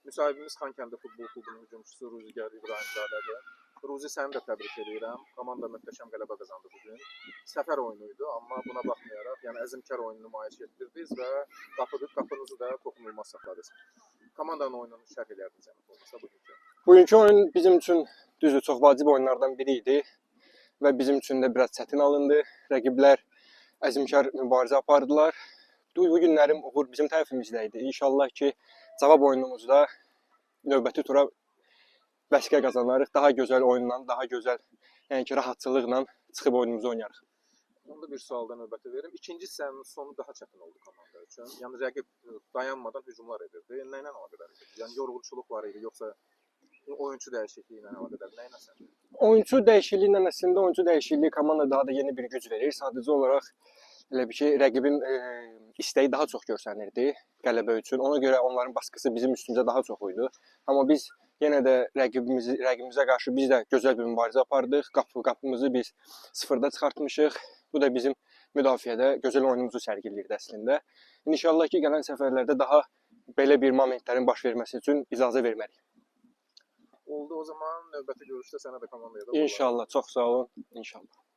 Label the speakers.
Speaker 1: Müsahibimiz Xankəndi Futbol Klubunun hücumçusu Ruzigar İbrahimzadədir. Ruzi, səni də təbrik edirəm. Komanda möhtəşəm qələbə qazandı bugün. Səfər oyunuydu, amma buna baxmayaraq, yəni əzmkar oyunu nümayiş etdirdiniz və qapınızı da toxunulmaz saxladınız. Komandanın oyununu şərh edərdiniz zəhmət olmasa bugünkü.
Speaker 2: Bugünkü oyun bizim üçün düzdür çox vacib oyunlardan biri idi və bizim üçün də biraz çətin alındı. Rəqiblər əzmkar mübarizə apardılar. Bu günlərim uğur bizim tərəfimizdə idi. İnşallah ki, cavab oyunumuzda növbəti tura vəsiqə qazanarıq. Daha gözəl oyunla, daha gözəl, yəni ki, rahatçılıqla çıxıb oyunumuzu oynayarıq.
Speaker 1: Onda bir sualda növbəti verim. İkinci hissənin sonu daha çətin oldu komanda üçün. Yəni rəqib dayanmadan hücumlar edirdi. Nə ilə əlaqədar idi? Yəni yorğunçuluq var idi, yoxsa oyunçu dəyişikliyi ilə əlaqədar? Nə ilə sən?
Speaker 2: Oyunçu dəyişikliyi ilə əslində oyunçu dəyişikliyi komanda daha da yeni bir güc verir. Sadəcə olaraq elə bir ki, rəqibin istəyi daha çox görsənirdi qələbə üçün. Ona görə onların baskısı bizim üstümüzə daha çox idi. Amma biz yenə də rəqibimizə qarşı biz də gözəl bir mübarizə apardıq. Qapımızı biz sıfırda çıxartmışıq. Bu da bizim müdafiədə gözəl oyunumuzu sərgiləyirdi əslində. İnşallah ki, gələn səfərlərdə daha belə bir momentlərin baş verməsi üçün icazə verməliyik.
Speaker 1: Oldu, o zaman növbəti görüşdə sənə də komandaya da.
Speaker 2: İnşallah, çox sağ olun. İnşallah.